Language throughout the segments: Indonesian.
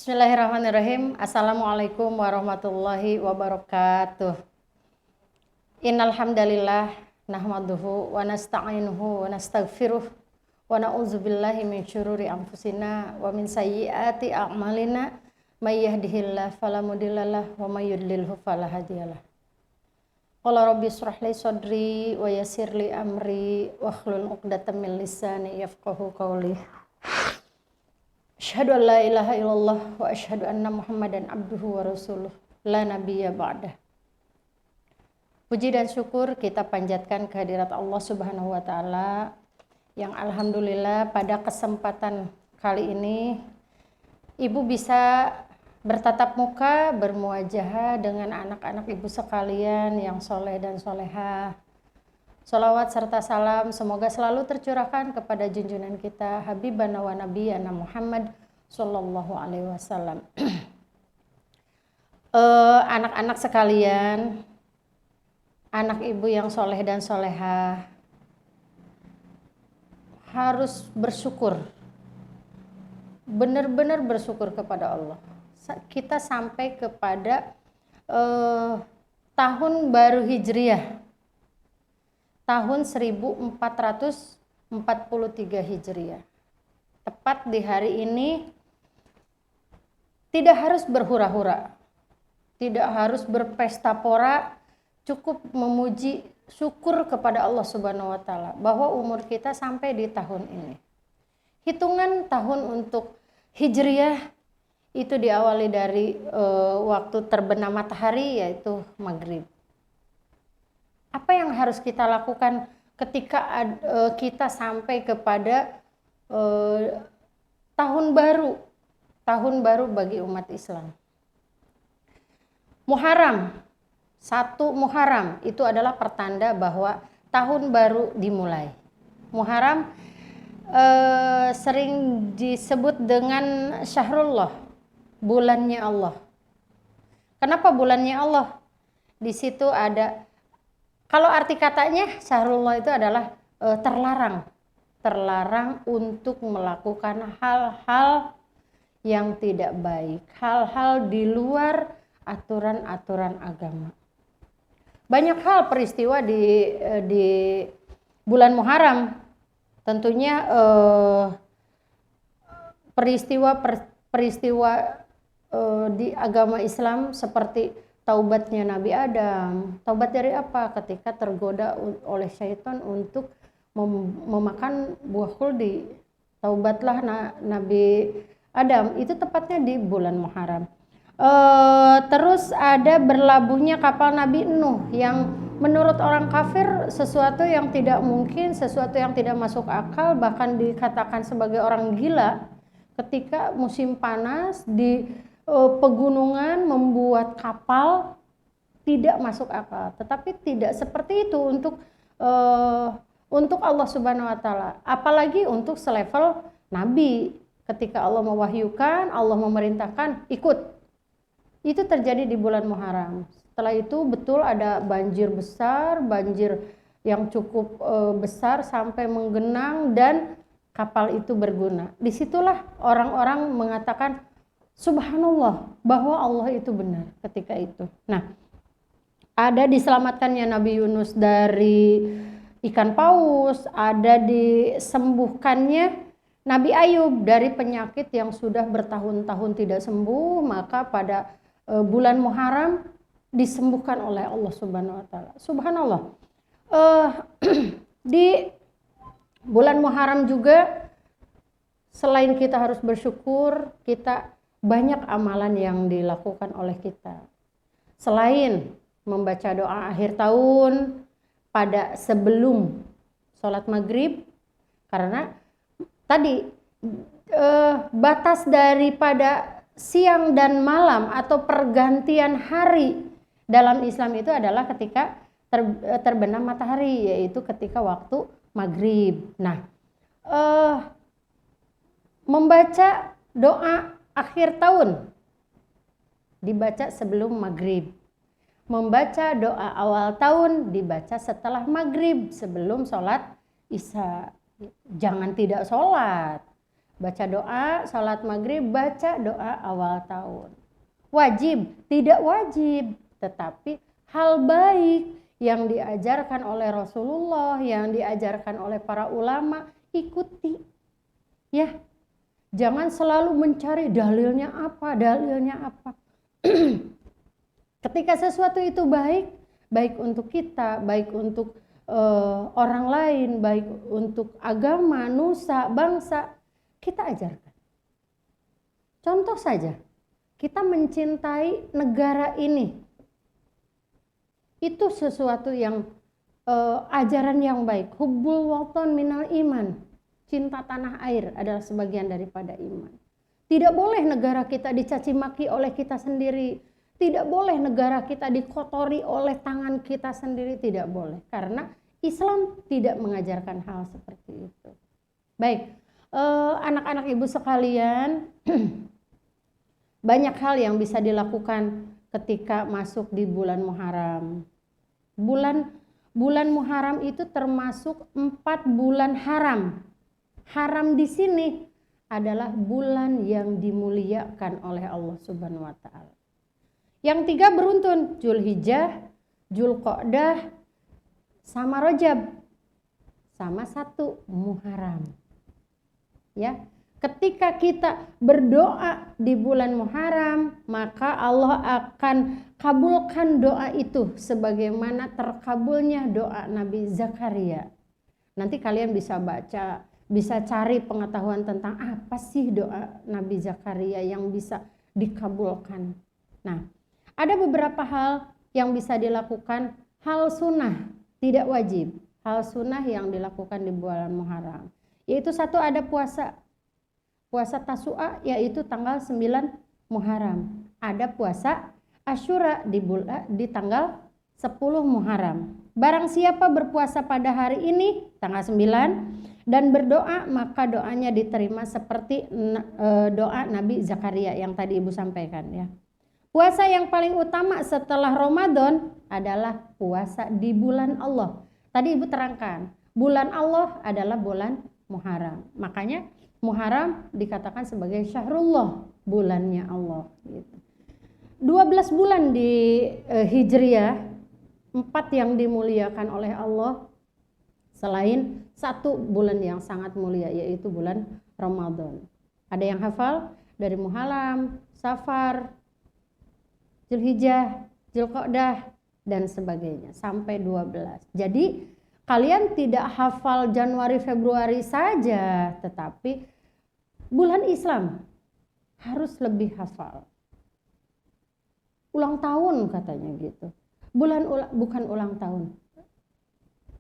Bismillahirrahmanirrahim. Assalamualaikum warahmatullahi wabarakatuh. Innal hamdalillah nahmaduhu wa nasta'inuhu wa nastaghfiruh wa na'udzubillahi min syururi anfusina wa min sayyiati a'malina may yahdihillahu fala mudhillalah wa may yudlilhu fala hadiyalah. Qala rabbi shrah li sadri wa yassir li amri wa hlul 'uqdatam min lisani yafqahu qawli. Asyhadu an la ilaha illallah wa asyhadu anna Muhammadan abduhu wa rasuluh la nabiyya ba'dah. Puji dan syukur kita panjatkan kehadirat Allah Subhanahu wa taala yang alhamdulillah pada kesempatan kali ini Ibu bisa bertatap muka, bermuajahah dengan anak-anak Ibu sekalian yang soleh dan solehah. Salawat serta salam semoga selalu tercurahkan kepada junjungan kita Habibana wa Nabiyana Muhammad sallallahu alaihi wasallam. Anak-anak sekalian, anak ibu yang soleh dan solehah harus bersyukur, benar-benar bersyukur kepada Allah. Kita sampai kepada tahun baru Hijriah, tahun 1443 Hijriah. Tepat di hari ini tidak harus berhura-hura, tidak harus berpesta pora, cukup memuji syukur kepada Allah Subhanahu wa taala bahwa umur kita sampai di tahun ini. Hitungan tahun untuk Hijriah itu diawali dari waktu terbenam matahari yaitu maghrib. Apa yang harus kita lakukan ketika kita sampai kepada tahun baru bagi umat Islam? Muharram, 1 Muharram itu adalah pertanda bahwa tahun baru dimulai. Muharram sering disebut dengan Syahrullah, bulannya Allah. Kenapa bulannya Allah? Di situ ada, kalau arti katanya Syahrullah itu adalah terlarang untuk melakukan hal-hal yang tidak baik, hal-hal di luar aturan-aturan agama. Banyak hal peristiwa di bulan Muharram, tentunya peristiwa di agama Islam seperti taubatnya Nabi Adam. Taubat dari apa? Ketika tergoda oleh syaitan untuk memakan buah khuldi. Taubatlah Nabi Adam. Itu tepatnya di bulan Muharram. Terus ada berlabuhnya kapal Nabi Nuh yang menurut orang kafir sesuatu yang tidak mungkin, sesuatu yang tidak masuk akal, bahkan dikatakan sebagai orang gila ketika musim panas di pegunungan membuat kapal tidak masuk akal. Tetapi tidak seperti itu untuk Allah Subhanahu wa taala, apalagi untuk selevel nabi. Ketika Allah mewahyukan, Allah memerintahkan ikut. Itu terjadi di bulan Muharram. Setelah itu betul ada banjir besar, banjir yang cukup besar sampai menggenang dan kapal itu berguna. Disitulah orang-orang mengatakan Subhanallah, bahwa Allah itu benar ketika itu. Nah, ada diselamatkannya Nabi Yunus dari ikan paus, ada disembuhkannya Nabi Ayub dari penyakit yang sudah bertahun-tahun tidak sembuh, maka pada bulan Muharram disembuhkan oleh Allah Subhanahu wa taala. Subhanallah. Di bulan Muharram juga selain kita harus bersyukur, kita banyak amalan yang dilakukan oleh kita. Selain membaca doa akhir tahun pada sebelum sholat maghrib, karena tadi batas daripada siang dan malam atau pergantian hari dalam Islam itu adalah ketika terbenam matahari, yaitu ketika waktu maghrib. Nah, membaca doa akhir tahun dibaca sebelum maghrib. Membaca doa awal tahun dibaca setelah maghrib sebelum sholat isya. Jangan tidak sholat. Baca doa, sholat maghrib, baca doa awal tahun. Wajib? Tidak wajib, tetapi hal baik yang diajarkan oleh Rasulullah, yang diajarkan oleh para ulama, ikuti. Ya, jangan selalu mencari dalilnya apa. Ketika sesuatu itu baik untuk kita, baik untuk orang lain, baik untuk agama, nusa, bangsa, kita ajarkan. Contoh saja, kita mencintai negara ini. Itu sesuatu yang ajaran yang baik. Hubbul watan minal iman. Cinta tanah air adalah sebagian daripada iman. Tidak boleh negara kita dicaci maki oleh kita sendiri. Tidak boleh negara kita dikotori oleh tangan kita sendiri, tidak boleh. Karena Islam tidak mengajarkan hal seperti itu. Baik, anak-anak ibu sekalian, banyak hal yang bisa dilakukan ketika masuk di bulan Muharram. Bulan Muharram itu termasuk 4 bulan haram. Haram di sini adalah bulan yang dimuliakan oleh Allah Subhanahu wa taala. Yang 3 beruntun, Zulhijjah, Zulqa'dah, sama Rajab, sama 1 Muharram. Ya, ketika kita berdoa di bulan Muharram, maka Allah akan kabulkan doa itu sebagaimana terkabulnya doa Nabi Zakaria. Nanti kalian bisa baca, bisa cari pengetahuan tentang apa sih doa Nabi Zakaria yang bisa dikabulkan. Nah, ada beberapa hal yang bisa dilakukan, hal sunnah, tidak wajib. Hal sunnah yang dilakukan di bulan Muharram. Yaitu 1 ada puasa. Puasa Tasu'a yaitu tanggal 9 Muharram. Ada puasa Asyura di tanggal 10 Muharram. Barang siapa berpuasa pada hari ini, tanggal 9, dan berdoa, maka doanya diterima seperti doa Nabi Zakaria yang tadi ibu sampaikan ya. Puasa yang paling utama setelah Ramadan adalah puasa di bulan Allah. Tadi ibu terangkan, bulan Allah adalah bulan Muharram. Makanya Muharram dikatakan sebagai syahrullah, bulannya Allah. Gitu. 12 bulan di Hijriah, 4 yang dimuliakan oleh Allah, selain 1 bulan yang sangat mulia, yaitu bulan Ramadan. Ada yang hafal dari Muharram, Safar, Zulhijjah, Zulqa'dah, dan sebagainya sampai 12. Jadi kalian tidak hafal Januari Februari saja, tetapi bulan Islam harus lebih hafal. Ulang tahun katanya gitu. Bukan ulang tahun.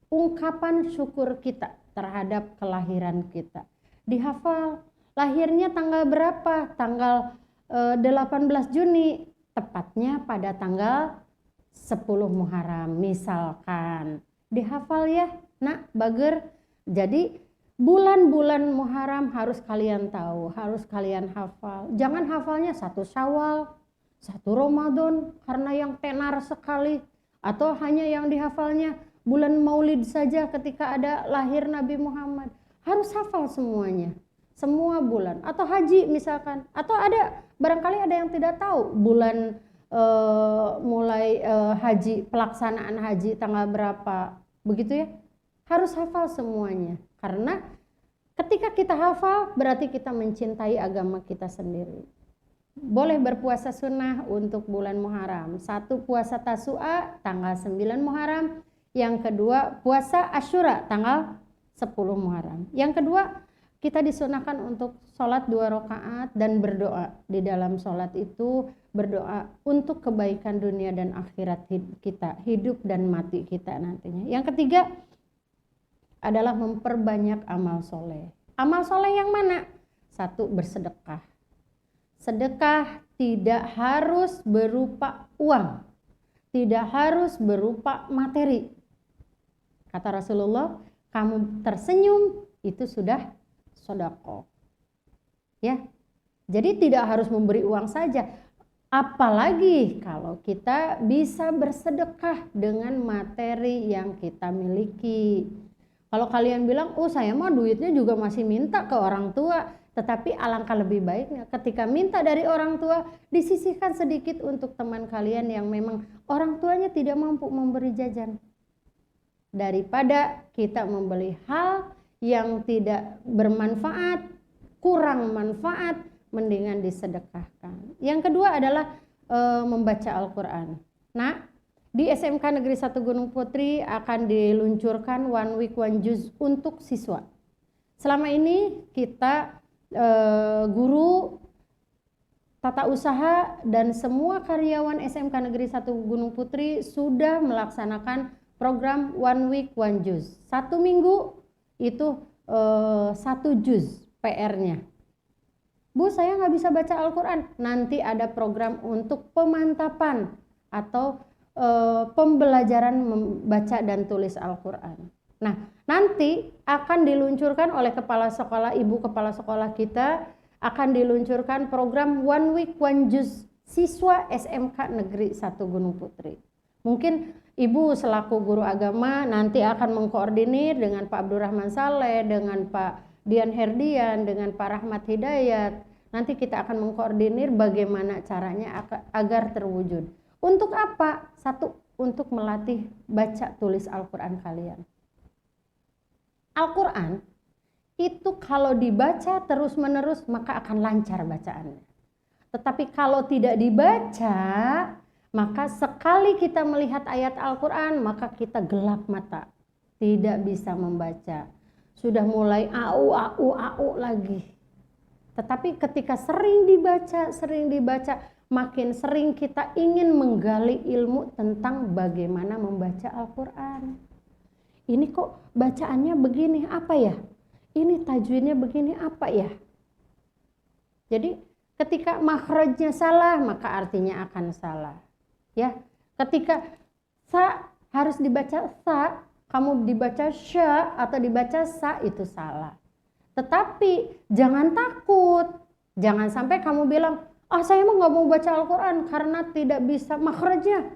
Ungkapan syukur kita terhadap kelahiran kita. Dihafal. Lahirnya tanggal berapa? Tanggal 18 Juni. Tepatnya pada tanggal 10 Muharram misalkan. Dihafal ya, nak, bager. Jadi bulan-bulan Muharram harus kalian tahu, harus kalian hafal. Jangan hafalnya 1 Syawal, 1 Ramadan karena yang tenar sekali. Atau hanya yang dihafalnya bulan Maulid saja ketika ada lahir Nabi Muhammad. Harus hafal semuanya. Semua bulan. Atau haji misalkan. Atau ada, barangkali ada yang tidak tahu bulan mulai haji, pelaksanaan haji tanggal berapa. Begitu ya. Harus hafal semuanya. Karena ketika kita hafal berarti kita mencintai agama kita sendiri. Boleh berpuasa sunnah untuk bulan Muharram. 1 puasa Tasu'a tanggal 9 Muharram. Yang kedua puasa Asyura tanggal 10 Muharram. Yang kedua kita disunahkan untuk sholat 2 rakaat dan berdoa. Di dalam sholat itu berdoa untuk kebaikan dunia dan akhirat kita, hidup dan mati kita nantinya. Yang ketiga adalah memperbanyak amal soleh. Amal soleh yang mana? 1, bersedekah. Sedekah tidak harus berupa uang, tidak harus berupa materi. Kata Rasulullah, kamu tersenyum itu sudah sedekah. Ya. Jadi tidak harus memberi uang saja. Apalagi kalau kita bisa bersedekah dengan materi yang kita miliki. Kalau kalian bilang, oh saya mah duitnya juga masih minta ke orang tua, tetapi alangkah lebih baiknya ketika minta dari orang tua, disisihkan sedikit untuk teman kalian yang memang orang tuanya tidak mampu memberi jajan. Daripada kita membeli hal yang tidak bermanfaat, kurang manfaat, mendingan disedekahkan. Yang kedua adalah membaca Al-Quran. Nah, di SMK Negeri 1 Gunung Putri akan diluncurkan One Week One Juz untuk siswa. Selama ini kita guru, tata usaha, dan semua karyawan SMK Negeri 1 Gunung Putri sudah melaksanakan program One Week One Juz. 1 minggu itu 1 juz PR-nya. Bu, saya nggak bisa baca Al-Quran. Nanti ada program untuk pemantapan atau pembelajaran membaca dan tulis Al-Quran. Nah, nanti akan diluncurkan oleh kepala sekolah, ibu kepala sekolah kita akan diluncurkan program One Week One Juz siswa SMK Negeri 1 Gunung Putri. Mungkin ibu selaku guru agama nanti akan mengkoordinir dengan Pak Abdurrahman Saleh, dengan Pak Dian Herdian, dengan Pak Rahmat Hidayat. Nanti kita akan mengkoordinir bagaimana caranya agar terwujud. Untuk apa? 1, untuk melatih baca tulis Al-Quran kalian. Al-Quran itu kalau dibaca terus-menerus maka akan lancar bacaannya. Tetapi kalau tidak dibaca, maka sekali kita melihat ayat Al-Quran maka kita gelap mata, tidak bisa membaca. Sudah mulai au lagi. Tetapi ketika sering dibaca, makin sering kita ingin menggali ilmu tentang bagaimana membaca Al-Quran. Ini kok bacaannya begini, apa ya? Ini tajwidnya begini, apa ya? Jadi ketika makhrajnya salah, maka artinya akan salah. Ya, ketika sa harus dibaca sa, kamu dibaca sya atau dibaca sa, itu salah. Tetapi jangan takut, jangan sampai kamu bilang, saya mah nggak mau baca Al-Quran karena tidak bisa makhrajnya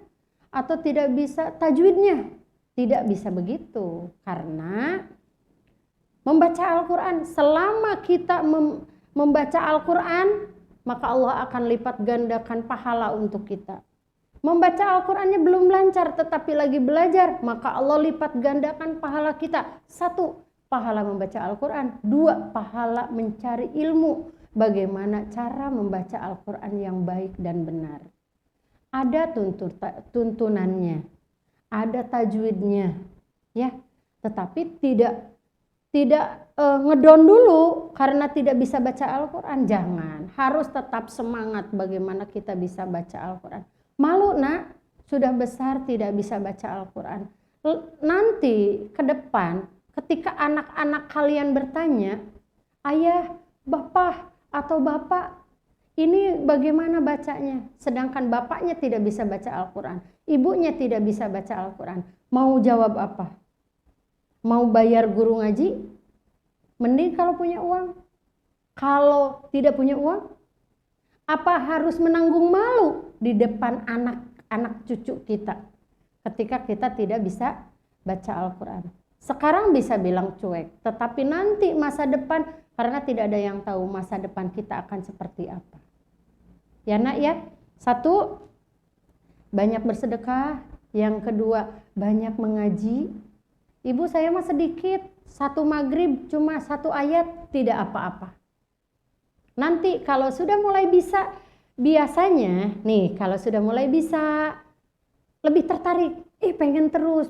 atau tidak bisa tajwidnya. Tidak bisa begitu, karena membaca Al-Quran, selama kita membaca Al-Quran, maka Allah akan lipat gandakan pahala untuk kita. Membaca Al-Qurannya belum lancar tetapi lagi belajar, maka Allah lipat gandakan pahala kita. 1, pahala membaca Al-Quran. 2, pahala mencari ilmu bagaimana cara membaca Al-Quran yang baik dan benar. Ada tuntunannya, ada tajwidnya, ya. Tetapi tidak ngedon dulu karena tidak bisa baca Al-Quran. Jangan, harus tetap semangat bagaimana kita bisa baca Al-Quran. Malu nak, sudah besar tidak bisa baca Al-Quran. Nanti ke depan ketika anak-anak kalian bertanya, ayah, bapak, atau bapak, ini bagaimana bacanya? Sedangkan bapaknya tidak bisa baca Al-Quran, ibunya tidak bisa baca Al-Quran. Mau jawab apa? Mau bayar guru ngaji? Mending kalau punya uang. Kalau tidak punya uang, apa harus menanggung malu di depan anak-anak cucu kita ketika kita tidak bisa baca Al-Quran? Sekarang bisa bilang cuek, tetapi nanti masa depan, karena tidak ada yang tahu masa depan kita akan seperti apa. Ya nak ya, 1, banyak bersedekah. Yang kedua, banyak mengaji. Ibu saya mah sedikit, 1 maghrib cuma 1 ayat, tidak apa-apa. Nanti kalau sudah mulai bisa, biasanya nih kalau sudah mulai bisa, lebih tertarik. Pengen terus.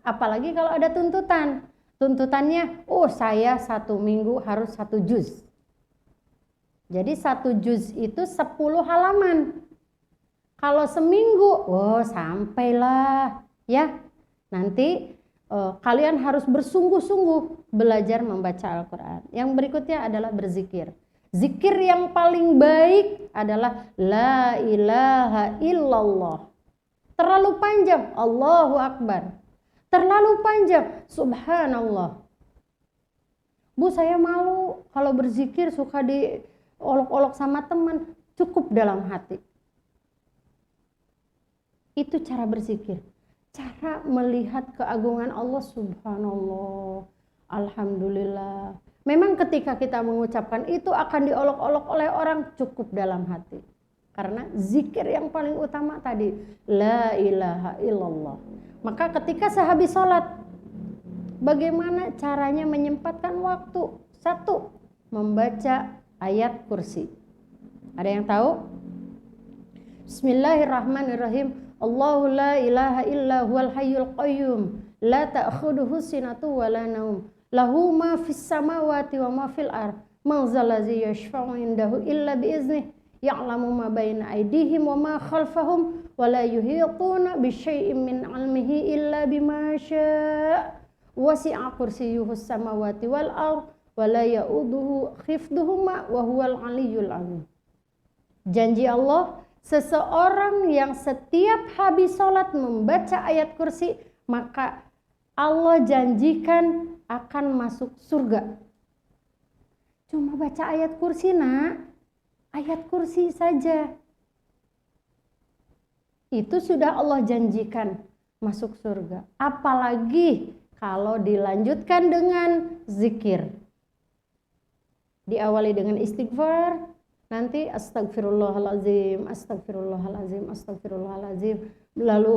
Apalagi kalau ada tuntutan. Tuntutannya, saya 1 minggu harus 1 juz. Jadi 1 juz itu 10 halaman. Kalau seminggu, sampailah ya. Nanti kalian harus bersungguh-sungguh belajar membaca Al-Quran. Yang berikutnya adalah berzikir. Zikir yang paling baik adalah La ilaha illallah. Terlalu panjang, Allahu Akbar. Terlalu panjang, Subhanallah. Bu, saya malu kalau berzikir suka diolok-olok sama teman. Cukup dalam hati. Itu cara berzikir. cara melihat keagungan Allah. Subhanallah, alhamdulillah. Memang ketika kita mengucapkan itu akan diolok-olok oleh orang, cukup dalam hati. Karena zikir yang paling utama tadi, la ilaha illallah. Maka ketika sehabis sholat, bagaimana caranya menyempatkan waktu? Satu, membaca ayat kursi. Ada yang tahu? Bismillahirrahmanirrahim. Allahu la ilaha illa huwal hayyul qayyum la ta'khuduhu sinatu wa la naum lahu ma fis samawati wa ma fil ard man zallazi yashfa'u indahu illa biiznih ya'lamu ma baina aydihim wa ma khalfahum wa la yuhituna bi syai'in min 'ilmihi illa bima syaa' wasi'a kursiyyuhus samawati wal ard wa la ya'uduhu khifduhuma wa huwal 'aliyyul 'azim. Janji Allah, seseorang yang setiap habis sholat membaca ayat kursi, maka Allah janjikan akan masuk surga. Cuma baca ayat kursi, nak. Ayat kursi saja. Itu sudah Allah janjikan masuk surga. Apalagi kalau dilanjutkan dengan zikir. Diawali dengan istighfar, nanti astagfirullahalazim, astagfirullahalazim, astagfirullahalazim. Lalu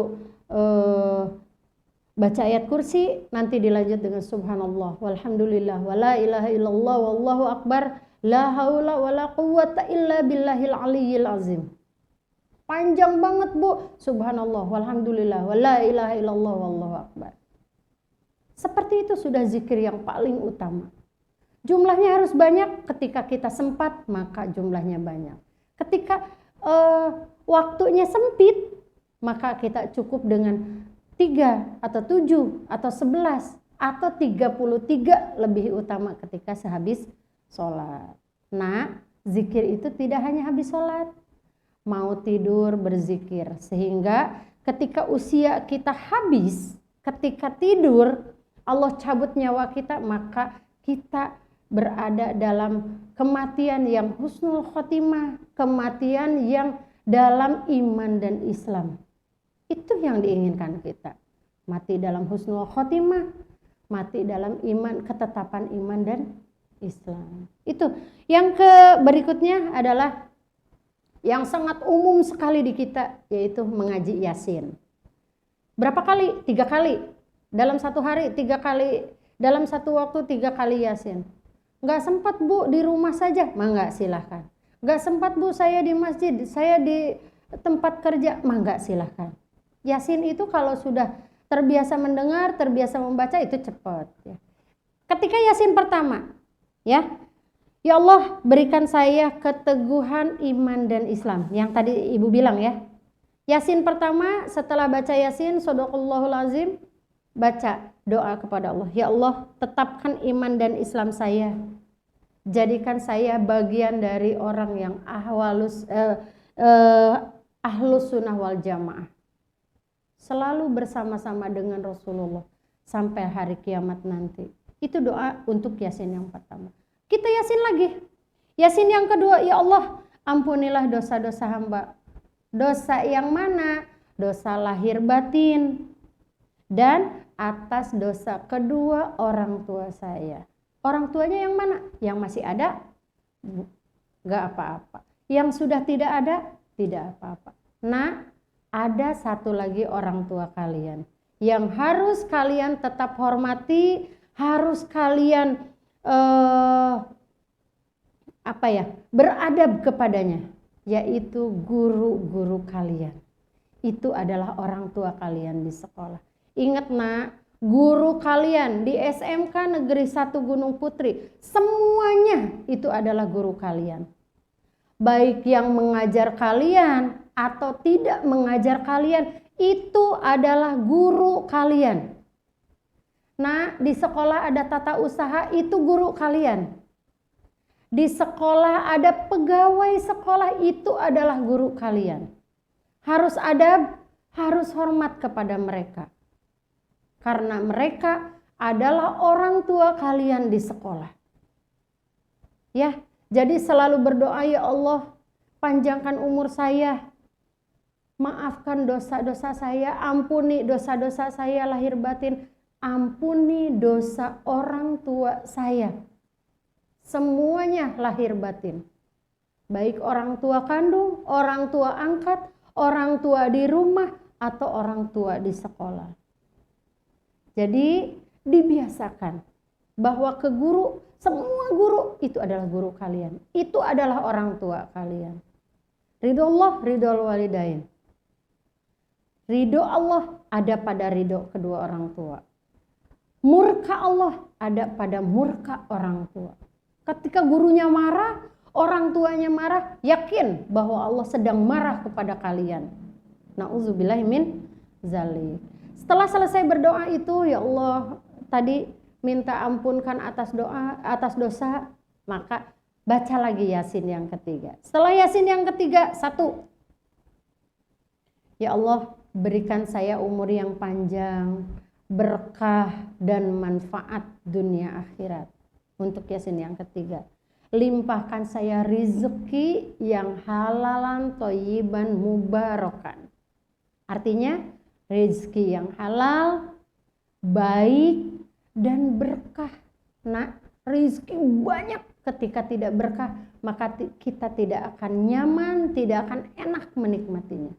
baca ayat kursi, nanti dilanjut dengan subhanallah, walhamdulillah, wala ilaha illallah, wallahu akbar, la haula wala quwwata illa billahil aliyyil azim. Panjang banget, Bu. Subhanallah, walhamdulillah, wala ilaha illallah, wallahu akbar. Seperti itu sudah zikir yang paling utama. Jumlahnya harus banyak, ketika kita sempat maka jumlahnya banyak. Ketika waktunya sempit, maka kita cukup dengan 3 atau 7 atau 11 atau 33 lebih utama ketika sehabis sholat. Nah, zikir itu tidak hanya habis sholat, mau tidur berzikir. Sehingga ketika usia kita habis, ketika tidur Allah cabut nyawa kita, maka kita berada dalam kematian yang husnul khotimah, kematian yang dalam iman dan Islam. Itu yang diinginkan kita. Mati dalam husnul khotimah, mati dalam iman, ketetapan iman dan Islam. Itu. Yang berikutnya adalah yang sangat umum sekali di kita, yaitu mengaji Yasin. Berapa kali? 3 kali. Dalam satu hari 3 kali. Dalam satu waktu 3 kali Yasin. Nggak sempat, Bu, di rumah saja, mangga silahkan. Nggak sempat, Bu, saya di masjid, saya di tempat kerja, mangga silahkan. Yasin itu kalau sudah terbiasa mendengar, terbiasa membaca, itu cepat. Ya. Ketika Yasin pertama, ya Allah berikan saya keteguhan iman dan Islam. Yang tadi Ibu bilang ya. Yasin pertama, setelah baca Yasin, Shadaqallahul Azim, baca doa kepada Allah. Ya Allah, tetapkan iman dan Islam saya. Jadikan saya bagian dari orang yang ahlus sunnah wal jamaah. Selalu bersama-sama dengan Rasulullah sampai hari kiamat nanti. Itu doa untuk Yasin yang pertama. Kita Yasin lagi. Yasin yang kedua, ya Allah, ampunilah dosa-dosa hamba. Dosa yang mana? Dosa lahir batin. Dan atas dosa kedua orang tua saya. Orang tuanya yang mana? Yang masih ada? Enggak apa-apa. Yang sudah tidak ada? Tidak apa-apa. Nah, ada satu lagi orang tua kalian yang harus kalian tetap hormati, harus kalian beradab kepadanya, yaitu guru-guru kalian. Itu adalah orang tua kalian di sekolah. Ingat, nak, guru kalian di SMK Negeri 1 Gunung Putri, semuanya itu adalah guru kalian. Baik yang mengajar kalian atau tidak mengajar kalian, itu adalah guru kalian. Nah, di sekolah ada tata usaha, itu guru kalian. Di sekolah ada pegawai sekolah, itu adalah guru kalian. Harus adab, harus hormat kepada mereka. Karena mereka adalah orang tua kalian di sekolah. Ya, jadi selalu berdoa, ya Allah, panjangkan umur saya. maafkan dosa-dosa saya, ampuni dosa-dosa saya lahir batin, ampuni dosa orang tua saya. Semuanya lahir batin. Baik orang tua kandung, orang tua angkat, orang tua di rumah, atau orang tua di sekolah. Jadi dibiasakan bahwa ke guru, semua guru itu adalah guru kalian. Itu adalah orang tua kalian. Ridho Allah, ridho walidain. Ridho Allah ada pada ridho kedua orang tua. Murka Allah ada pada murka orang tua. Ketika gurunya marah, orang tuanya marah, yakin bahwa Allah sedang marah kepada kalian. Na'udzubillahi min zalik. Setelah selesai berdoa itu, ya Allah, tadi minta ampunkan atas dosa, maka baca lagi Yasin yang ketiga. Setelah Yasin yang ketiga, 1. Ya Allah, berikan saya umur yang panjang, berkah dan manfaat dunia akhirat. Untuk Yasin yang ketiga. Limpahkan saya rizki yang halalan, thayyiban, mubarakan. Artinya rizki yang halal, baik, dan berkah. Nah, rizki banyak ketika tidak berkah, maka kita tidak akan nyaman, tidak akan enak menikmatinya.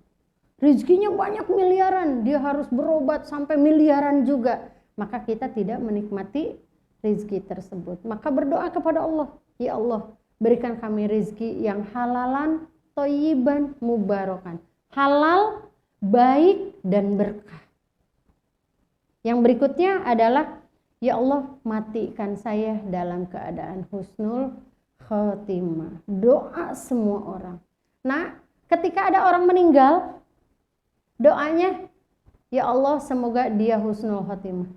Rizkinya banyak miliaran, dia harus berobat sampai miliaran juga, maka kita tidak menikmati rizki tersebut. Maka berdoa kepada Allah, ya Allah, berikan kami rizki yang halalan, thayyiban, mubarakan. Halal, baik, dan berkah. Yang berikutnya adalah, ya Allah, matikan saya dalam keadaan husnul khotimah. Doa semua orang. Nah, ketika ada orang meninggal, doanya, ya Allah, semoga dia husnul khotimah.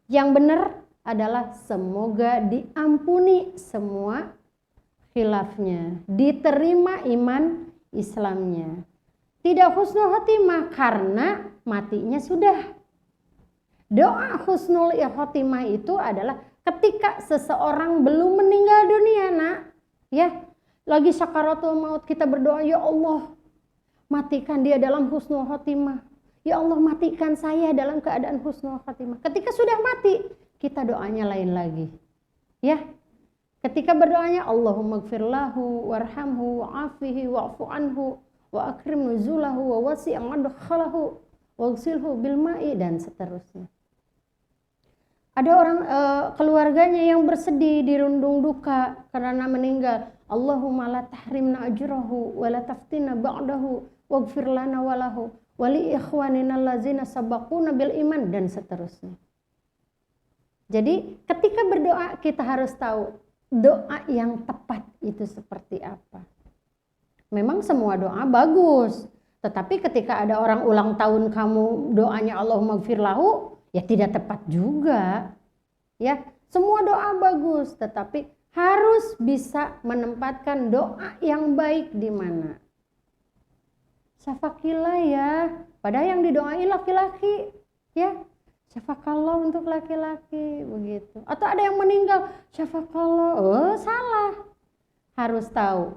Yang benar adalah semoga diampuni semua khilafnya, diterima iman Islamnya. Tidak husnul khotimah karena matinya sudah. Doa husnul khotimah itu adalah ketika seseorang belum meninggal dunia, nak, ya, lagi sakaratul maut, kita berdoa, ya Allah, matikan dia dalam husnul khotimah. Ya Allah, matikan saya dalam keadaan husnul khotimah. Ketika sudah mati, kita doanya lain lagi. Ya. Ketika berdoanya, Allahumma gfirlahu warhamhu wa'afihi wa'fu anhu wa akrim nuzulahu wa wasi' madkhalahu waghsilhu bil ma'i, dan seterusnya. Ada orang keluarganya yang bersedih, dirundung duka karena meninggal. Allahumma la tahrimna ajrahu wa la taftina ba'dahu waghfir lana walahu wa li ikhwanina allazina sabaquna bil iman, dan seterusnya. Jadi ketika berdoa kita harus tahu doa yang tepat itu seperti apa. Memang semua doa bagus, tetapi ketika ada orang ulang tahun kamu doanya Allahumma gfir lahu, ya tidak tepat juga. Ya, semua doa bagus, tetapi harus bisa menempatkan doa yang baik di mana. Syafaqillah ya, padahal yang didoain laki-laki, ya. Syafaqallah untuk laki-laki, begitu. Atau ada yang meninggal, syafaqallah, oh salah. Harus tahu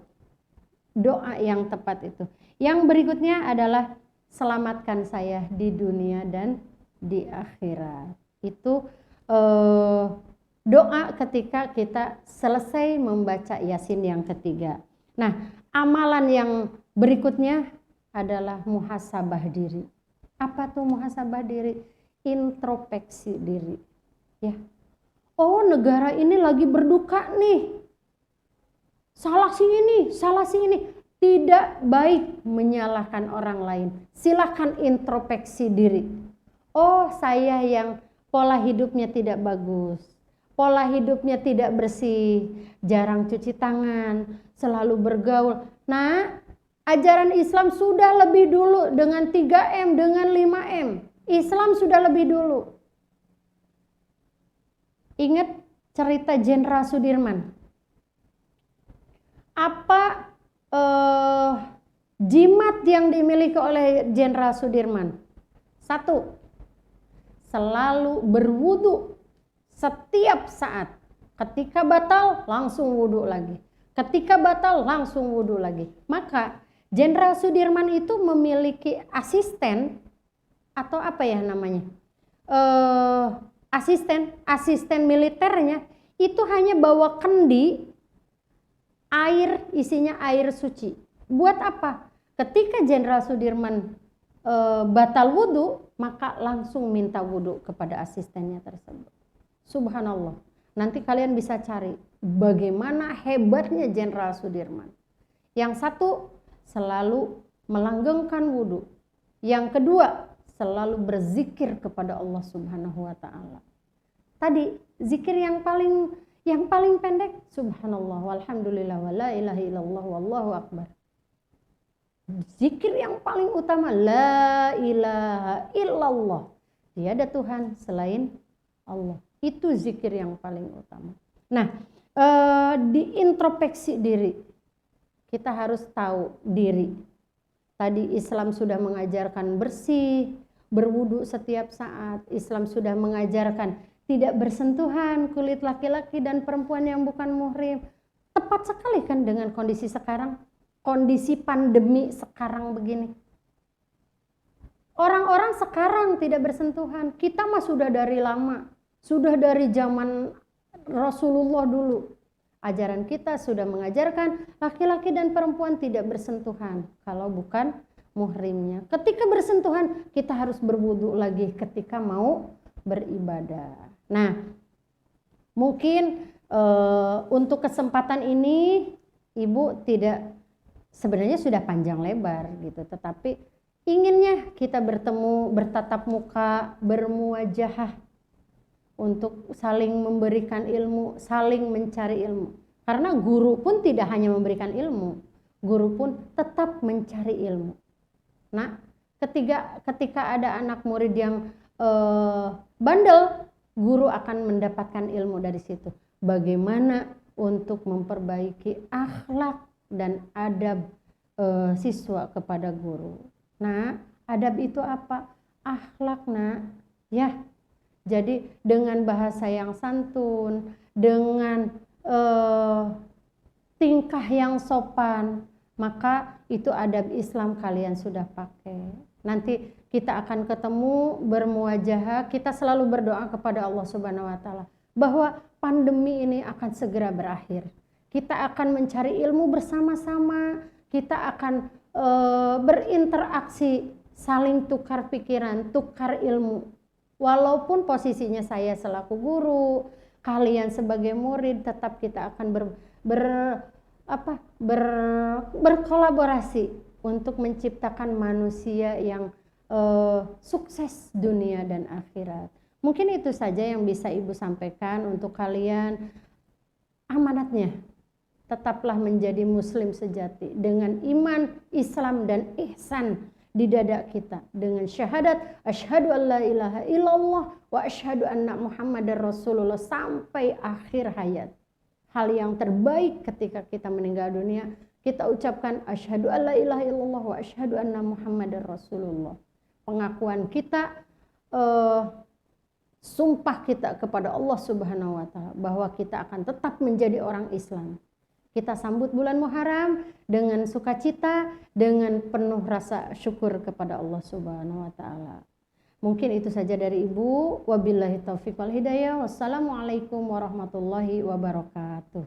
doa yang tepat itu. Yang berikutnya adalah selamatkan saya di dunia dan di akhirat. Itu doa ketika kita selesai membaca Yasin yang ketiga. Nah, amalan yang berikutnya adalah muhasabah diri. Apa tuh muhasabah diri? Introspeksi diri. Ya. Oh, negara ini lagi berduka nih. Salah si ini. Tidak baik menyalahkan orang lain. Silakan introspeksi diri. Oh, saya yang pola hidupnya tidak bagus, pola hidupnya tidak bersih, jarang cuci tangan, selalu bergaul. Nah, ajaran Islam sudah lebih dulu dengan 3M, dengan 5M. Islam sudah lebih dulu. Ingat cerita Jenderal Sudirman. Apa jimat yang dimiliki oleh Jenderal Sudirman? 1, selalu berwudu setiap saat. Ketika batal langsung wudu lagi. Ketika batal langsung wudu lagi. Maka Jenderal Sudirman itu memiliki asisten atau apa ya namanya? Asisten militernya itu hanya bawa kendi air, isinya air suci. Buat apa? Ketika Jenderal Sudirman batal wudhu, maka langsung minta wudhu kepada asistennya tersebut. Subhanallah. Nanti kalian bisa cari bagaimana hebatnya Jenderal Sudirman. Yang satu selalu melanggengkan wudhu. Yang kedua selalu berzikir kepada Allah Subhanahu wa taala. Tadi zikir yang paling pendek, subhanallah walhamdulillah wala ilaha illallah wallahu akbar. Zikir yang paling utama, la ilaha illallah, tiada Tuhan selain Allah. Itu zikir yang paling utama. Nah, diintrospeksi diri, kita harus tahu diri. Tadi Islam sudah mengajarkan bersih, berwudu setiap saat. Islam sudah mengajarkan tidak bersentuhan kulit laki-laki dan perempuan yang bukan muhrim. Tepat sekali kan dengan kondisi sekarang. Kondisi pandemi sekarang begini. Orang-orang sekarang tidak bersentuhan. Kita mah sudah dari lama. Sudah dari zaman Rasulullah dulu. Ajaran kita sudah mengajarkan laki-laki dan perempuan tidak bersentuhan kalau bukan muhrimnya. Ketika bersentuhan kita harus berwudu lagi ketika mau beribadah. Nah, mungkin untuk kesempatan ini Ibu tidak, sebenarnya sudah panjang lebar gitu, tetapi inginnya kita bertemu, bertatap muka, bermuwajahah untuk saling memberikan ilmu, saling mencari ilmu. Karena guru pun tidak hanya memberikan ilmu, guru pun tetap mencari ilmu. Nah, ketika ada anak murid yang bandel, guru akan mendapatkan ilmu dari situ. Bagaimana untuk memperbaiki akhlak dan adab siswa kepada guru. Nah, adab itu apa? Akhlak, nak. Ya, jadi dengan bahasa yang santun, dengan tingkah yang sopan, maka itu adab Islam kalian sudah pakai. Nanti kita akan ketemu bermuwajahah, kita selalu berdoa kepada Allah Subhanahu wa taala bahwa pandemi ini akan segera berakhir. Kita akan mencari ilmu bersama-sama, kita akan berinteraksi, saling tukar pikiran, tukar ilmu. Walaupun posisinya saya selaku guru, kalian sebagai murid, tetap kita akan berkolaborasi untuk menciptakan manusia yang sukses dunia dan akhirat. Mungkin itu saja yang bisa Ibu sampaikan untuk kalian. Amanatnya, tetaplah menjadi muslim sejati dengan iman, Islam dan ihsan di dada kita, dengan syahadat asyhadu an la ilaha illallah wa asyhadu anna muhammadar rasulullah sampai akhir hayat. Hal yang terbaik ketika kita meninggal dunia, kita ucapkan asyhadu an la ilaha illallah wa asyhadu anna muhammadar rasulullah. Pengakuan kita, sumpah kita kepada Allah Subhanahu wa taala bahwa kita akan tetap menjadi orang Islam. Kita sambut bulan Muharram dengan sukacita, dengan penuh rasa syukur kepada Allah Subhanahu wa taala. Mungkin itu saja dari Ibu. Wabillahi taufiq wal hidayah. Wassalamualaikum warahmatullahi wabarakatuh.